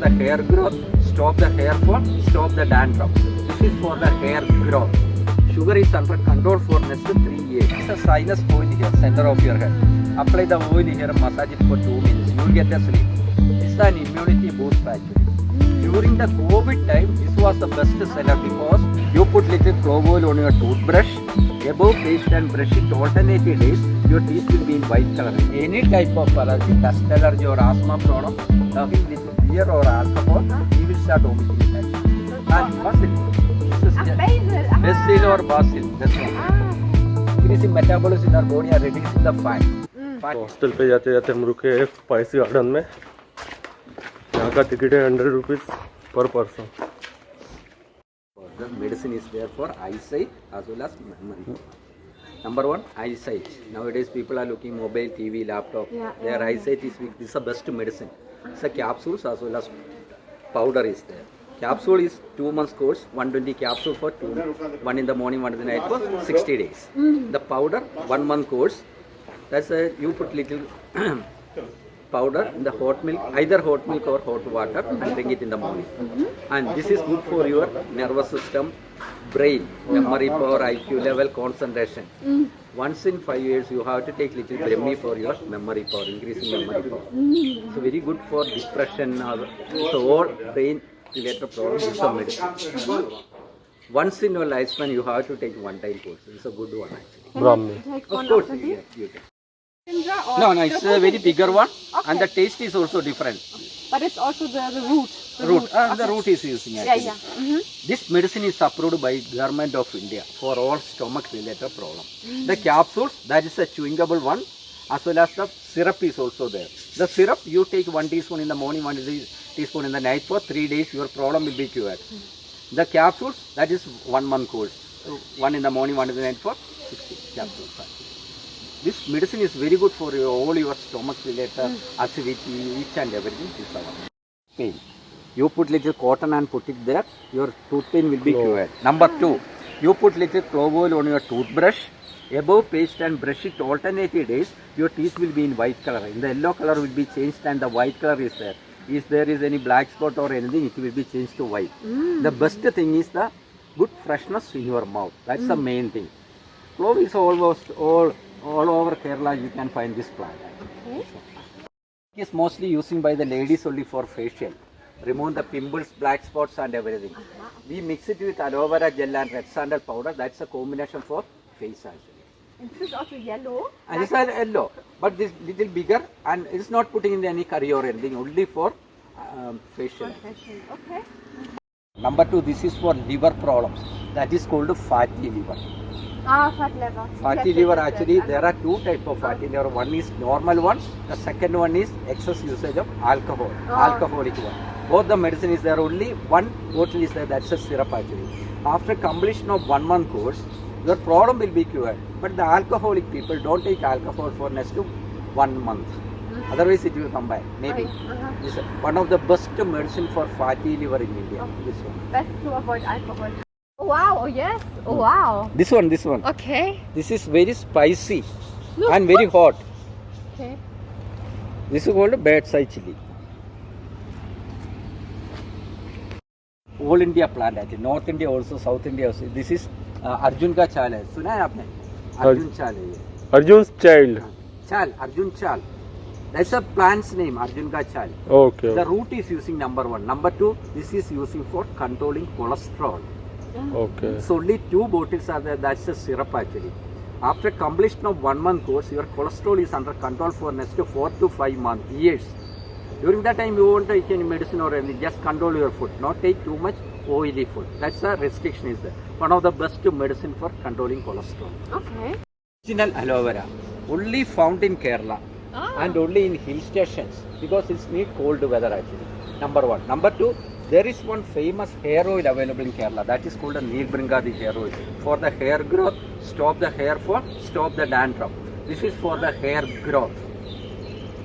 The hair growth, stop the hair fall, stop the dandruff. This is for the hair growth. Sugar is under control for next 3 years. It's a sinus oil here, center of your head. Apply the oil here, massage it for 2 minutes. You will get a sleep. It's an immunity boost actually. During the COVID time, this was the best seller because you put little clove oil on your toothbrush, above paste and brush it alternate days. Your teeth will be in white color. Any type of allergy, dust allergy or asthma problem, nothing with beer or alcohol, you will start vomiting. And basil. Basil or basil. That's one. Increasing metabolism in our body and reducing the fat. Hostel पे जाते जाते हम रुके हैं spicy garden में. यहाँ का ticket है 100 रुपीज़ पर person. The medicine is there for eyesight as well as memory. Number one, eyesight. Nowadays people are looking mobile, TV, laptop. Their eyesight is weak. This is the best medicine. So capsules as well as powder is there. Capsule is 2 months course, 120 capsule for 2, one in the morning, one in the night for 60 days. The powder, 1 month course. That's you put little powder in the hot milk, either hot milk or hot water, and drink it in the morning. And this is good for your nervous system, brain, memory power, IQ level, concentration. Once in 5 years, you have to take little Brahmi for your memory power, increasing memory power. So very good for depression, so all brain related problems. It's a medicine. Once in your lifespan, you have to take one time course. It's a good one actually. Brahmi. Of course, yeah, you can. No, it's a very bigger one, and the taste is also different. But it's also the root. The root is using actually. This medicine is approved by Government of India for all stomach related problem. The capsules, that is a chewingable one, as well as the syrup is also there. The syrup, you take 1 teaspoon in the morning, 1 teaspoon in the night for 3 days, your problem will be cured. The capsules, that is 1 month course. 1 in the morning, 1 in the night for 60 capsules actually. This medicine is very good for all your stomach related acidity, each and everything. This is our pain. You put little cotton and put it there, your tooth pain will be cured. Number 2, you put little clove oil on your toothbrush, above paste and brush it alternate days, your teeth will be in white color. In the yellow color will be changed and the white color is there. If there is any black spot or anything, it will be changed to white. The best thing is the good freshness in your mouth. That's the main thing. Clove is almost all over Kerala, you can find this plant. Okay. It is mostly using by the ladies only for facial. Remove the pimples, black spots and everything. We mix it with aloe vera gel and red sandal powder. That's a combination for face actually. And this is also yellow. And this is yellow, but this little bigger, and it's not putting in any curry or anything, only for facial. Okay. Number 2, this is for liver problems. That is called fatty liver. Fat liver. Fatty liver actually, there are 2 types of fatty liver. One is normal one, the second one is excess usage of alcohol, alcoholic one. Both the medicine is there, only one bottle is there, that's a syrup actually. After completion of 1 month course, your problem will be cured. But the alcoholic people don't take alcohol for next to 1 month. Otherwise it will come back, maybe. This is one of the best medicine for fatty liver in India. This one. Best to avoid alcohol. Oh, wow, oh yes, oh wow. This one. Okay. This is very spicy and very hot. Okay. This is called bird's eye chili. All India plant actually. North India also, South India also. This is Arjun ka chal hai. Suna hai aapne? Arjun chal hai ye. Arjun's child. Chal, Arjun chal. That's a plant's name, Arjun ka chal. Okay. The root is using number 1. Number 2, this is using for controlling cholesterol. Okay. So only 2 bottles are there. That's a syrup actually. After completion of 1 month course, your cholesterol is under control for next 4 to 5 years. During that time, you won't take any medicine or anything. Just control your food. Not take too much oily food. That's a restriction is there. One of the best medicine for controlling cholesterol. Okay. Original aloe vera, only found in Kerala and only in hill stations because it's need cold weather actually. Number 1. Number 2, there is one famous hair oil available in Kerala. That is called a Neelbringadi hair oil. For the hair growth, stop the hair fall, stop the dandruff. This is for the hair growth.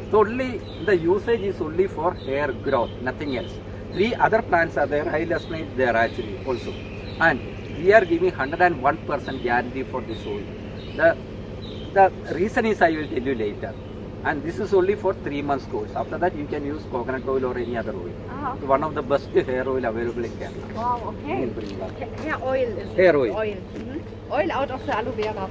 So only the usage is only for hair growth, nothing else. 3 other plants are there. I'll explain there actually also. And we are giving 101% guarantee for this oil. The reason is I will tell you later. And this is only for 3 months course. After that, you can use coconut oil or any other oil. Ah, It's one of the best hair oil available in Kerala. wow, okay. We'll bring that. Hair oil is it? Hair oil. Oil. Oil out of the aloe vera.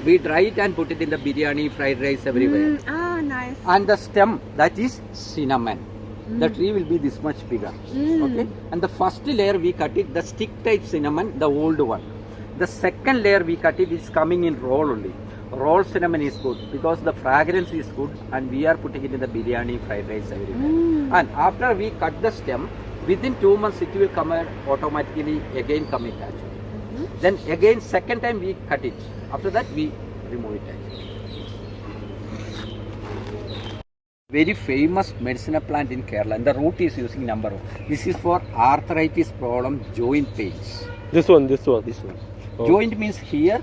We dry it and put it in the biryani, fried rice, everywhere. Ah, nice. And the stem, that is cinnamon. The tree will be this much bigger. Okay. And the first layer we cut it, the stick type cinnamon, the old one. The second layer we cut it is coming in roll only. Roll cinnamon is good because the fragrance is good, and we are putting it in the biryani, fried rice, everywhere. And after we cut the stem, within 2 months it will come out automatically again come it actually. Then again second time we cut it. After that we remove it actually. Very famous medicinal plant in Kerala, and the root is using number 1. This is for arthritis problem, joint pains. This one. This one. Oh. Joint means here,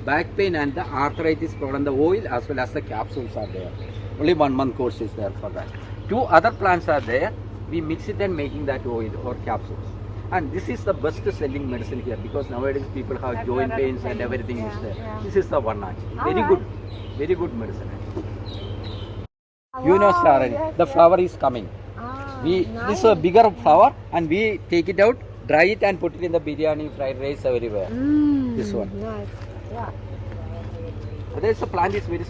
back pain and the arthritis problem. The oil as well as the capsules are there. Only 1 month course is there for that. 2 other plants are there. We mix it and making that oil or capsules. And this is the best selling medicine here because nowadays people have I've joint heard of pains and pains, everything is yeah, there. yeah. This is the one actually. Alright. Very good medicine. Actually. Wow, You know, Starani, yes, the yes. flower is coming. Ah, This nice. is a bigger flower and we take it out, dry it and put it in the biryani, fried rice, everywhere. This one. Nice. Yeah. There is a plant is very.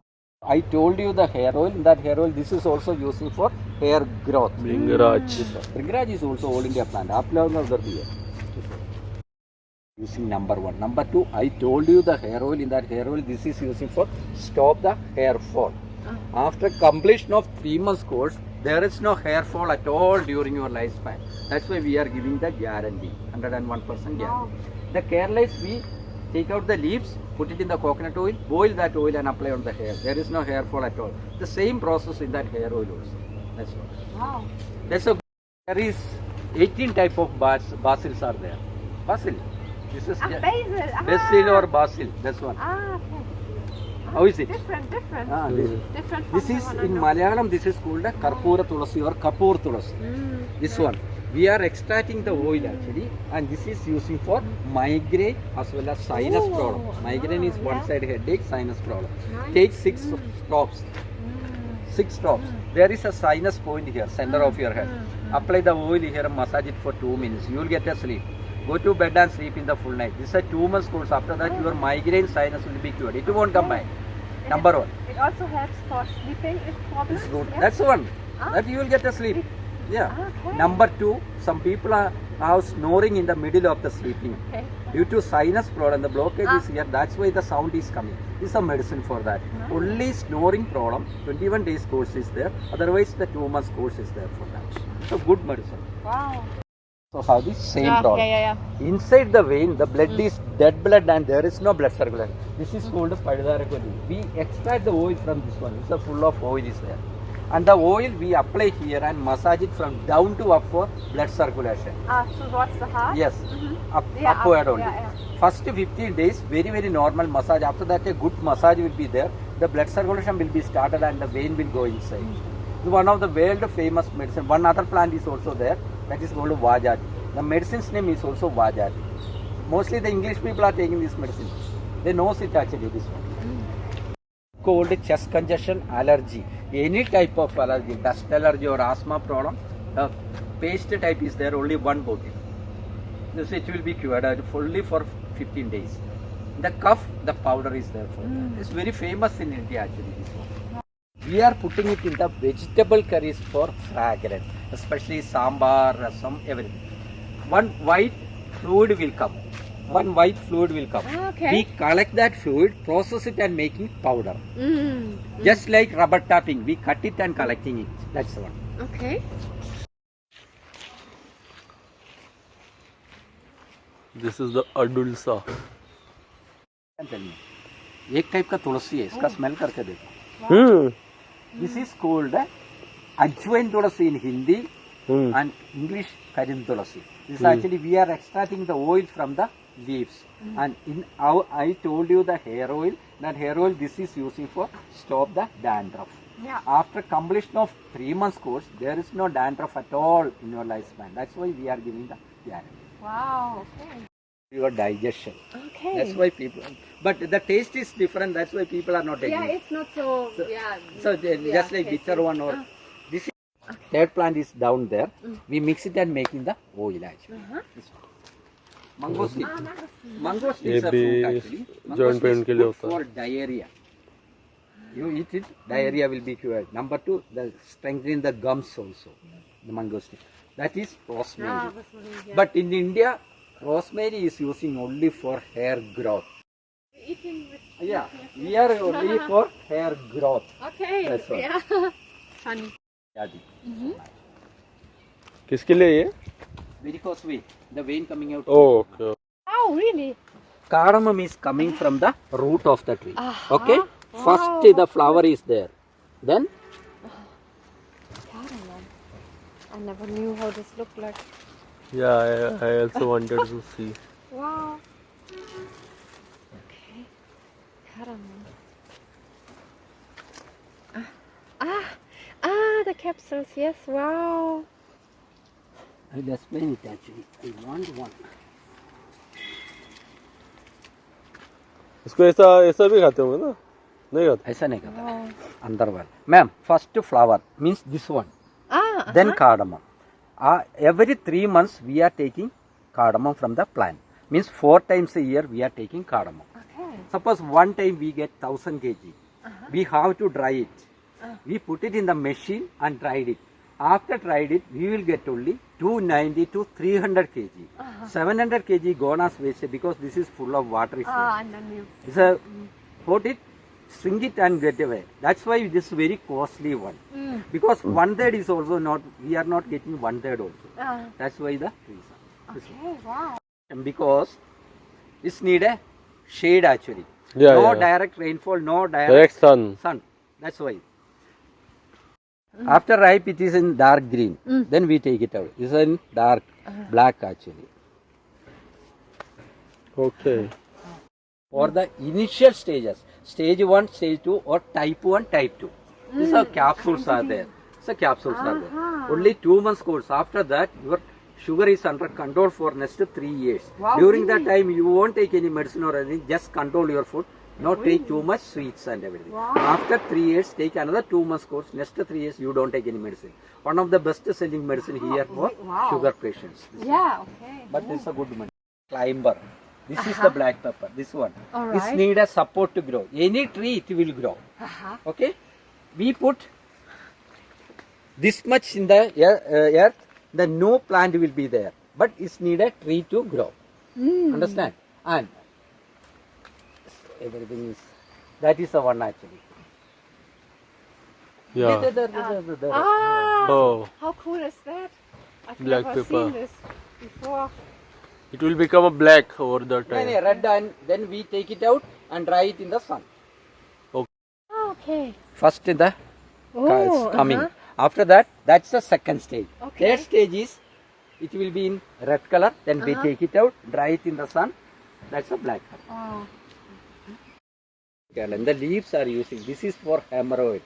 I told you the hair oil. That hair oil, this is also using for hair growth. Bringraj. Bringraj is also all India plant. आप लोग उधर भी है. Using number 1. Number 2, I told you the hair oil. In that hair oil, this is using for stop the hair fall. After completion of 3 months course, there is no hair fall at all during your lifespan. That's why we are giving the guarantee, 101% guarantee. The careless, we take out the leaves, put it in the coconut oil, boil that oil and apply on the hair. There is no hair fall at all. The same process in that hair oil also. That's all. Wow. There is 18 type of basils are there. Basil. This is Basil. basil or basil. That's one. Okay. How is it? Different. This Different from This the is one I in know. Malayalam. This is called a Karpura Tulasi or Kapoor Tulasi. This one. We are extracting the oil actually, and this is using for migraine as well as sinus problem. Migraine is one side headache, sinus problem. Take 6 drops. 6 drops. There is a sinus point here, center of your head. Apply the oil here and massage it for 2 minutes. You will get a sleep. Go to bed and sleep in the full night. This is a 2 months course. After that, your migraine sinus will be cured. It won't come back. Number 1. It also helps for sleeping if problems. This good. Yeah? That's one. That you will get a sleep. Yeah. Okay. Number 2, some people are snoring in the middle of the sleeping. Okay. Due to sinus problem, the blockage is here. That's why the sound is coming. This is a medicine for that. Only snoring problem, 21 days course is there. Otherwise, the 2 months course is there for that. So good medicine. Wow. So how this same problem. Yeah. Inside the vein, the blood is dead blood and there is no blood circulation. This is called as Padidarakoli. We extract the oil from this one. It's a full of oil is there. And the oil we apply here and massage it from down to up for blood circulation. Towards the heart? Yes, Yeah, upward only. yeah. First 15 days, very normal massage. After that, a good massage will be there. The blood circulation will be started and the vein will go inside. It's one of the world famous medicine. One other plant is also there. That is called Vajati. The medicine's name is also Vajati. Mostly the English people are taking this medicine. They know it actually, this one. Cold, chest congestion, allergy. Any type of allergy, dust allergy or asthma problem, the paste type is there, only 1 bottle. This it will be cured fully for 15 days. The cough, the powder is there for that. It's very famous in India actually, this one. We are putting it in the vegetable curries for fragrance, especially sambar, rasam, everything. One white fluid will come. Okay. We collect that fluid, process it and making powder. Just like rubber tapping, we cut it and collecting it. That's the one. Okay. This is the Adulsa. Tell me. एक type का तुलसी है, इसका smell करके देखो. This is called Ajwain Tulasi in Hindi and English Karim Tulasi. This is actually we are extracting the oil from the leaves. And in our, I told you the hair oil. That hair oil, this is using for stop the dandruff. Yeah. After completion of 3 months course, there is no dandruff at all in your lifespan. That's why we are giving the guarantee. Wow. Okay. your digestion. Okay. That's why people, but the taste is different. That's why people are not taking Yeah, it. it's not so. Yeah. So just like tasty. bitter one or this is, third plant is down there. We mix it and making the oil actually. This one. Mangosteen. Mangosteen ये is a भी fruit actually. joint Mangosteen pain is के लिए good होता है. for diarrhea. You eat it, diarrhea will be cured. Number 2, the strengthening the gums also. The mangosteen. That is rosemary. Yeah. But in India, rosemary is using only for hair growth. Eating with. Yeah, we are only for hair growth. Okay. That's all. Yeah. Funny. Yadi. किसके लिए ये? Varicose vein, the vein coming out. Oh, okay. Oh, really? Cardamom is coming from the root of the tree. Okay? Wow. First the flower is there. Then Cardamom. I never knew how this looked like. Yeah, I also wanted to see. Wow. Okay. Cardamom. The capsules. Yes. Wow. I will explain it actually. I want one. इसको ऐसा ऐसा भी खाते होंगे ना? नहीं खाते. ऐसा नहीं करता. Wow. अंदर वाला. Ma'am, first flower means this one. Then cardamom. Every 3 months we are taking cardamom from the plant. Means 4 times a year we are taking cardamom. Okay. Suppose one time we get 1000 kg. We have to dry it. We put it in the machine and dried it. After dried it, we will get only 290 to 300 kg. 700 kg gone as waste because this is full of water. And then you. It's a put it, string it and get away. That's why this is very costly one. Because 1/3 is also not, we are not getting 1/3 also. That's why the reason. Okay. Wow. And because this need a shade actually. Yeah, No yeah. direct rainfall, no Direct sun. sun. That's why. After ripe, it is in dark green. Then we take it out. This is in dark black actually. Okay. For the initial stages, stage 1, stage 2, or type 1, type 2. These are capsules are there. So capsules are there. Only 2 months course. After that, your sugar is under control for next 3 years. Wow, During that time, you won't take any medicine or anything. Just control your food. Not take too much sweets and everything. Wow. After 3 years, take another 2 months course. Next 3 years, you don't take any medicine. One of the best selling medicine here for Wow. sugar patients. Yeah. Okay. But this is a good one. Climber. This is the black pepper. This one. All This right. need a support to grow. Any tree it will grow. Okay. We put this much in the earth. The no plant will be there. But it's need a tree to grow. Understand? And everything is. That is the one actually. Yeah. There. Oh, How cool is that? I've Black never pepper. seen this before. it will become a black over the time. Red, and then we take it out and dry it in the sun. Oh, okay. First in the Oh, coming. After that, that's the second stage. Okay. Third stage is, it will be in red color. Then we take it out, dry it in the sun. That's the black color. Oh. And the leaves are using. This is for hemorrhoid.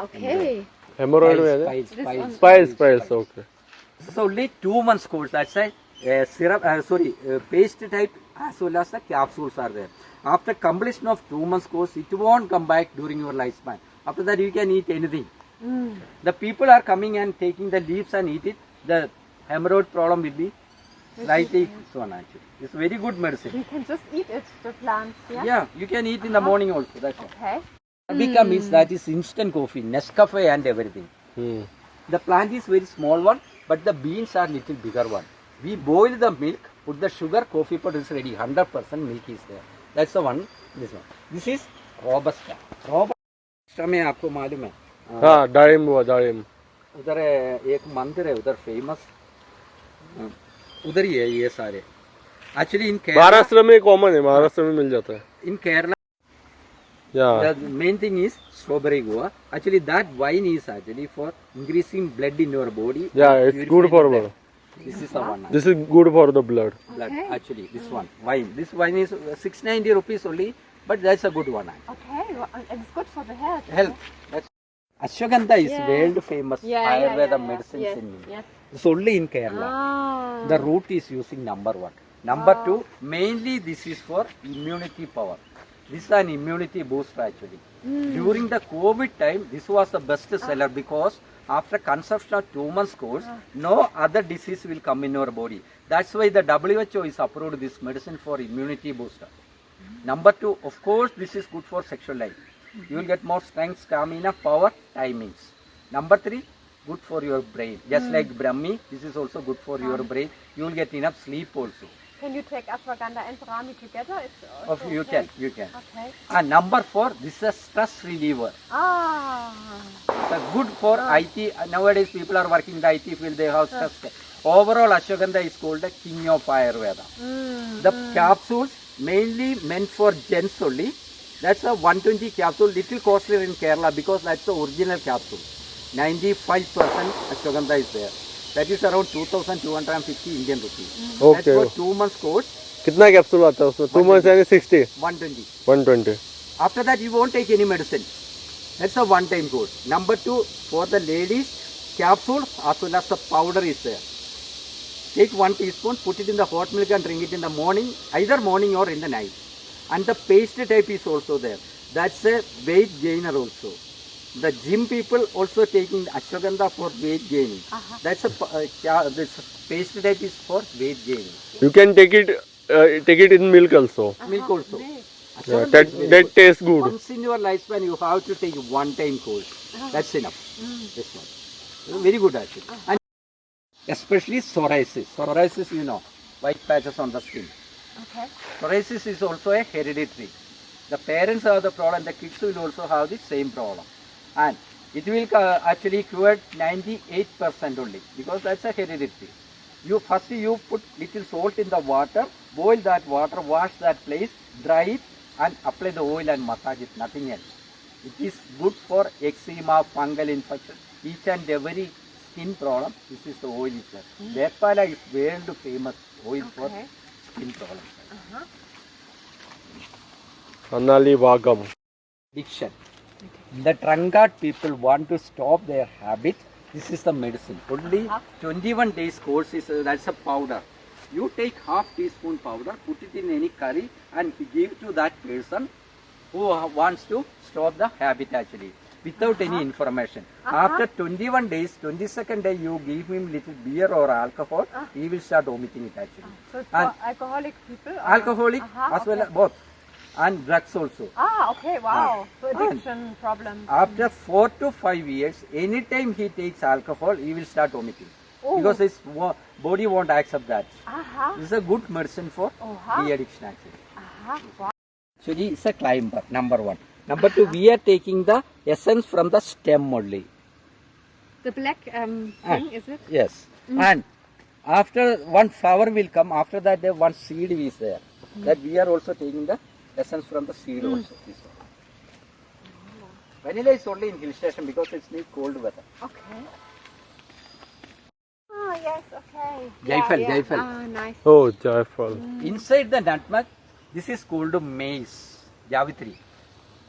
Okay. Hemorrhoid में है? This one. Spice. Okay. So only 2 months course. That's a syrup. Paste type as well as the capsules are there. After completion of 2 months course, it won't come back during your lifespan. After that, you can eat anything. The people are coming and taking the leaves and eat it. The hemorrhoid problem will be slightly one actually. It's very good medicine. You can just eat it, the plants. Yeah. Yeah, you can eat in the morning also. That's all. Okay. Arabica means that is instant coffee, Nescafe and everything. Hmm. The plant is very small one, but the beans are little bigger one. We boil the milk, put the sugar, coffee powder is ready. 100% milk is there. That's the one. This one. This is Robusta. Robusta में आपको मालूम है? हाँ, दारिम हुआ दारिम. उधर एक मंदिर है उधर फेमस. उधर ही है ये सारे. Actually in Kerala. महाराष्ट्र में कॉमन है, महाराष्ट्र में मिल जाता है. In Kerala. Yeah. The main thing is strawberry guava. Actually, that wine is actually for increasing blood in your body. Yeah, and it's good for purifying the blood. blood. This is the one. This is good for the blood. Blood. Okay. Actually, this one wine. This wine is 690 rupees only, but that's a good one. Okay. Well, and it's good for the health. Health. That's Ashwagandha is Yeah. world famous Ayurveda medicines Yes. in India. Yes. It's only in Kerala. Ah. The root is using number 1. Number two, mainly this is for immunity power. This is an immunity booster actually. During the COVID time, this was the best seller because after consumption of 2 months course, no other disease will come in your body. That's why the WHO is approved this medicine for immunity booster. Number two, of course, this is good for sexual life. You will get more strength, stamina, power, timings. Number three, good for your brain. Just like Brahmi, this is also good for your brain. You will get enough sleep also. Can you take ashwagandha and brahmi together? It's Of also you okay? can, you can. Okay. And number four, this is a stress reliever. Ah. So good for IT. Nowadays, people are working in the IT field. They have stress. Overall, ashwagandha is called the king of Ayurveda. The capsules mainly meant for gents only. That's a 120 capsule, little costlier in Kerala because that's the original capsule. 95% ashwagandha is there. That is around 2,250 Indian rupees. That's Okay. for 2 months course, कितना capsule आता है उसमें 2 months यानी 60 120. 120 After that, you won't take any medicine. That's a one-time course. Number two, for the ladies, capsules as well as the powder is there. Take 1 teaspoon, put it in the hot milk and drink it in the morning, either morning or in the night. And the paste type is also there. That's a weight gainer also. The gym people also taking ashwagandha for weight gaining. That's a this paste type is for weight gaining. you can take it in milk also. Milk also. Nice. Yeah, Ashwagandha that is very that good. tastes good. Once in your lifespan, you have to take one-time course. That's enough. This one. Very good actually. And especially psoriasis. Psoriasis, you know, white patches on the skin. Okay. Psoriasis is also a hereditary. The parents have the problem, the kids will also have the same problem. And it will actually cure 98% only because that's a hereditary. First you put little salt in the water, boil that water, wash that place, dry it and apply the oil and massage it, nothing else. It is good for eczema, fungal infection, each and every skin problem. This is the oil is there. Vepala is world famous oil for Okay. skin problems. Anali Vagam. Addiction. The drunkard people want to stop their habit. This is the medicine. Only 21 days course is that's a powder. You take half teaspoon powder, put it in any curry and give to that person who wants to stop the habit actually without any information. After 21 days, 22nd day you give him little beer or alcohol, he will start vomiting it actually. So it's And for alcoholic people? Or? alcoholic as well as both and drugs also. Okay, wow. So addiction problem. After 4 to 5 years, anytime he takes alcohol, he will start vomiting. Oh. Because his body won't accept that. Uh-huh. This is a good medicine for de-addiction actually. Wow. Actually, it's a climber, number one. Number two, we are taking the essence from the stem only. The black thing, is it? Yes. And after one flower will come, after that there one seed is there. That we are also taking the essence from the seed also. This one. Vanilla is only in hill station because it's need cold weather. Okay. Oh, yes, okay. Jaifal, Jaifal. Ah, nice. Oh, Jaifal. Inside the nutmeg, this is called maize, Javitri.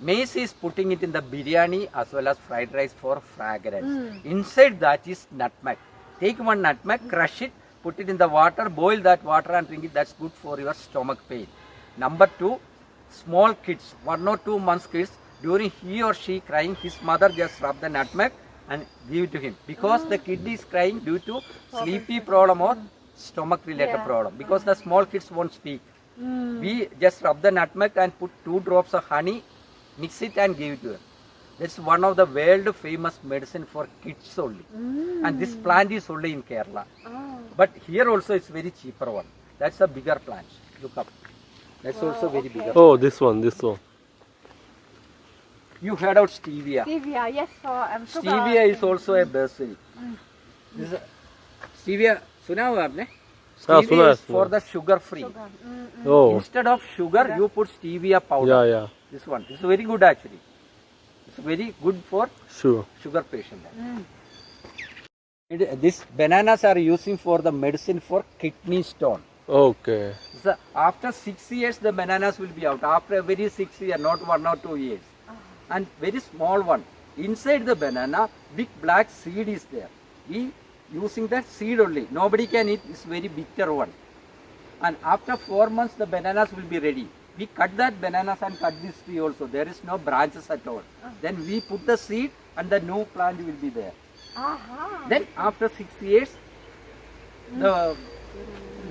Maize is putting it in the biryani as well as fried rice for fragrance. Inside that is nutmeg. Take one nutmeg, crush it, put it in the water, boil that water and drink it. That's good for your stomach pain. Number two, small kids, 1 or 2 months kids, during he or she crying, his mother just rub the nutmeg and give it to him. Because the kid is crying due to sleepy problem or stomach related problem. Because the small kids won't speak. We just rub the nutmeg and put 2 drops of honey, mix it and give it to her. That's one of the world famous medicine for kids only. And this plant is only in Kerala. But here also it's very cheaper one. That's a bigger plant. Look up. That's also very bigger. Oh, this one. You heard out stevia. Stevia, yes, for sugar. Stevia is also a bursary. This is stevia, सुना हुआ आपने? हाँ, Stevia सुना है, is for the sugar free. Oh, Instead of sugar, you put stevia powder. yeah. This one. This is very good actually. It's very good for Sure. sugar patient. These bananas are using for the medicine for kidney stone. Okay. So after 6 years, the bananas will be out. After a very 6 years, not 1 or 2 years. And very small one. Inside the banana, big black seed is there. We using that seed only. Nobody can eat. It's very bitter one. And after 4 months, the bananas will be ready. We cut that bananas and cut this tree also. There is no branches at all. Then we put the seed and the new plant will be there. Aha. Then after 6 years, the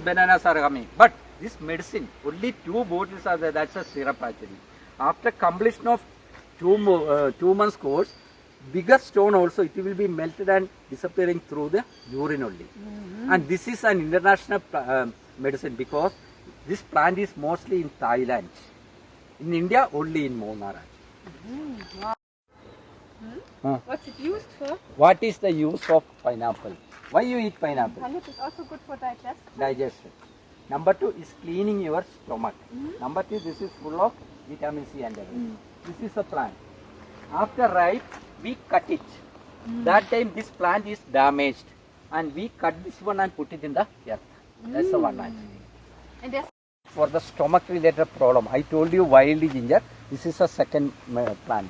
bananas are coming. But this medicine, only 2 bottles are there. That's a syrup actually. After completion of 2 months course, bigger stone also, it will be melted and disappearing through the urine only. And this is an international medicine because this plant is mostly in Thailand. In India, only in Munnar. What's it used for? What is the use of pineapple? Why you eat pineapple? Tulip is also good for digestion. Digestion. Number 2 is cleaning your stomach. Number 3, this is full of vitamin C and everything. This is a plant. After ripe, we cut it. That time this plant is damaged and we cut this one and put it in the earth. That's the one actually. And there's For the stomach related problem, I told you wild ginger. This is a second plant.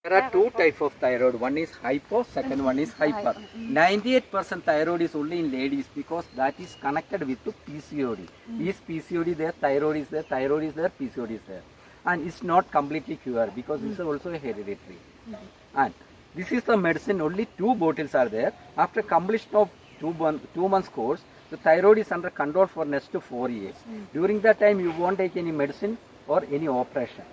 There are 2 types of thyroid. One is hypo, second one is hyper. 98% thyroid is only in ladies because that is connected with to PCOD. Is PCOD there, thyroid is there, PCOD is there. And it's not completely cured because it's also a hereditary. And this is the medicine, only 2 bottles are there. After completion of 2 months course, the thyroid is under control for next to 4 years. During that time, you won't take any medicine or any operation.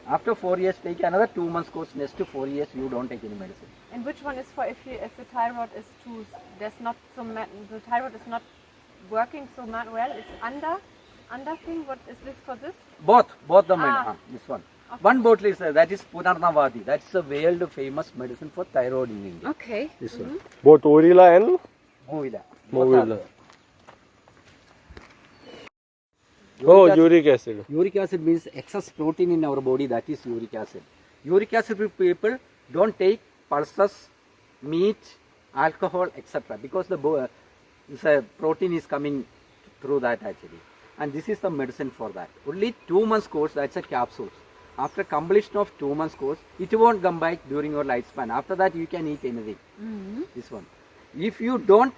After 4 years, take another 2 months course. Next to 4 years, you don't take any medicine. And which one is for if the thyroid is too, there's not so the thyroid is not working so well, it's under thing, what is this for this? Both the medicine. This one. Okay. One bottle is there, that is Punarnavadi. That's a world famous medicine for thyroid in India. Okay. This one. Both Orilla and Movila. Movila. Oh, uric acid. Uric acid means excess protein in our body, that is uric acid. Uric acid people don't take pulses, meat, alcohol, etc. because the protein is coming through that actually. And this is the medicine for that. Only 2 months course, that's a capsule. After completion of 2 months course, it won't come back during your lifespan. After that, you can eat anything. This one. If you don't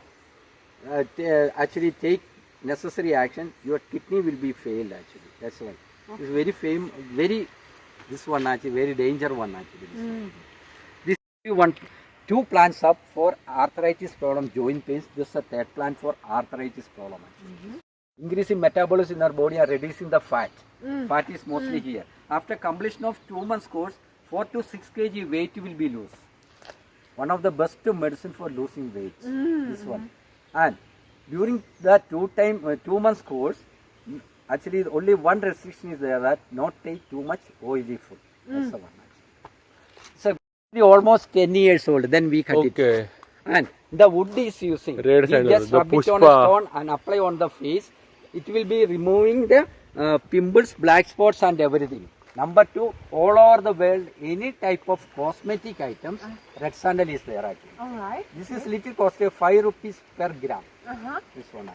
actually take necessary action, your kidney will be failed actually. That's why. Okay. It's very this one actually, very danger one actually. This one, 2 plants up for arthritis problem, joint pains. This is a 3rd plant for arthritis problem actually. Increasing metabolism in our body are reducing the fat. Fat is mostly here. After completion of 2 months course, 4 to 6 kg weight will be lost. One of the best medicine for losing weight. This one. And during that 2 months course, actually only one restriction is there, that not take too much oily food. That's the one. So almost 10 years old, then we cut it. And the wood is using. Red sandal, just rub it on a stone and apply on the face. It will be removing the pimples, black spots and everything. Number 2, all over the world, any type of cosmetic items, red sandal is there actually. Alright. This is little costly, 5 rupees per gram. This one.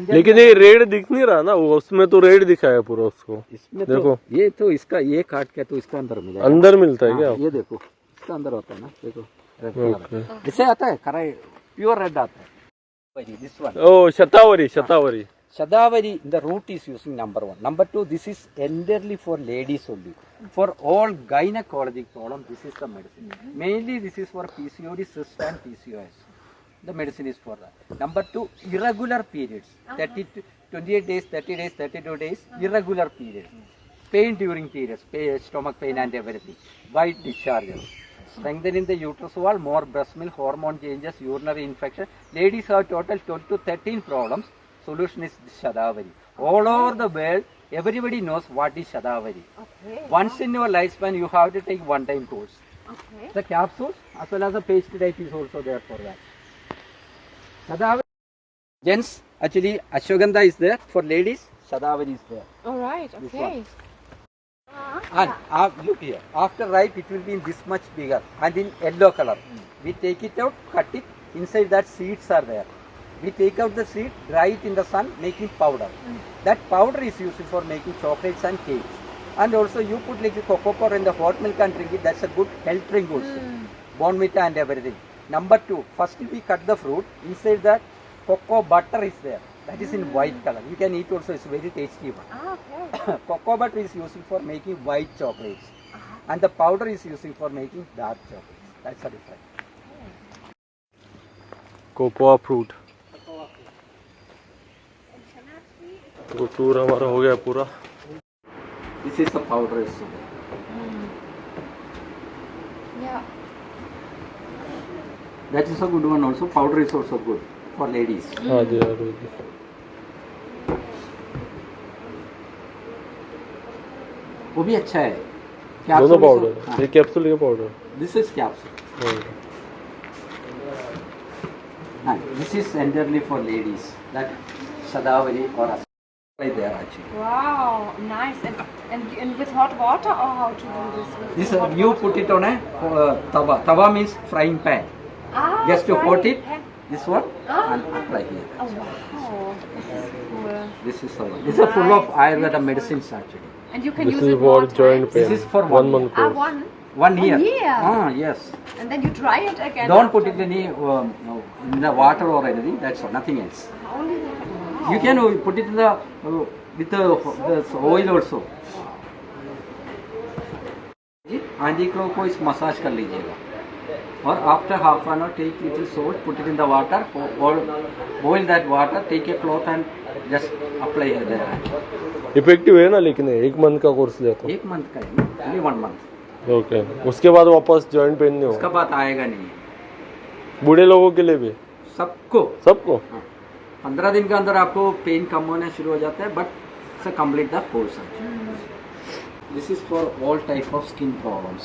लेकिन ये red दिख नहीं रहा ना, वो उसमें तो red दिखाया पूरा उसको. इसमें देखो तो ये तो इसका ये काट के तो इसका अंदर मिलेगा. अंदर मिलता है क्या? ये देखो इसका अंदर होता है ना, देखो रेड कलर. इससे आता है करा प्योर रेड आता है. This one. Oh, Shatavari. Shadavari, the root is using number 1. Number 2, this is entirely for ladies only. For all gynecologic problem, this is the medicine. Mainly this is for PCOD, cyst and PCOS. The medicine is for that. Number 2, irregular periods. 28 days, 30 days, 32 days, irregular periods. Pain during periods, stomach pain and everything. White discharges. Strengthening the uterus wall, more breast milk, hormone changes, urinary infection. Ladies have total 12 to 13 problems. Solution is Shadavari. All over the world, everybody knows what is Shadavari. Okay. Once in your lifespan, you have to take one-time course. Okay. The capsules as well as the paste type is also there for that. Shadavari. Gents, actually Ashwagandha is there. For ladies, Shadavari is there. Alright, okay. And look here, after ripe it will be in this much bigger and in yellow color. We take it out, cut it, inside that seeds are there. We take out the seed, dry it in the sun, making powder. That powder is used for making chocolates and cakes. And also you put like a cocoa powder in the hot milk and drink it, that's a good health drink also. Bonvita and everything. Number 2, first we cut the fruit, inside that cocoa butter is there. That is in white color. You can eat also. It's very tasty one. Ah, okay. Cocoa butter is using for making white chocolates, and the powder is using for making dark chocolates. That's the difference. Cocoa fruit. तो tour हमारा हो गया पूरा। This is the powder also. Yeah. That is a good one also. Powder is also good for ladies. हाँ जी हाँ जी। वो भी अच्छा है। दोनों पाउडर, ये कैप्सूल या powder? This is capsule. This is entirely for ladies. That Sadavari or right there actually. Wow, nice. And with hot water or how to do this? With This hot you water? put it on a tawa. Tawa means frying pan. Ah, Just to put frying it. pan. This one Ah. and apply here. Oh wow, this is cool. This is the one. This is full of Nice, Ayurveda beautiful. medicines actually. And you can This use is it more for joint times. pain. This is for 1 one month Ah, course. one. 1 year. year. Ah, yes. And then you dry it again. Don't put after. it any in the water or anything. That's all. Nothing else. Only the wow. You can put it in the with the oil also. Anti clockwise massage कर लीजिएगा और after half an hour take little salt put it in the water boil that water take a cloth and just apply there. Effective है ना, लेकिन 1 month का course लिया तो 1 month का है, ओनली 1 मंथ। ओके, उसके बाद वापस जॉइंट पेन नहीं उसका होगा? बात आएगा नहीं। बूढ़े लोगों के लिए भी? सबको 15 दिन के अंदर आपको पेन कम होना शुरू हो जाता है, but it's a complete the course. This is for all type of skin problems.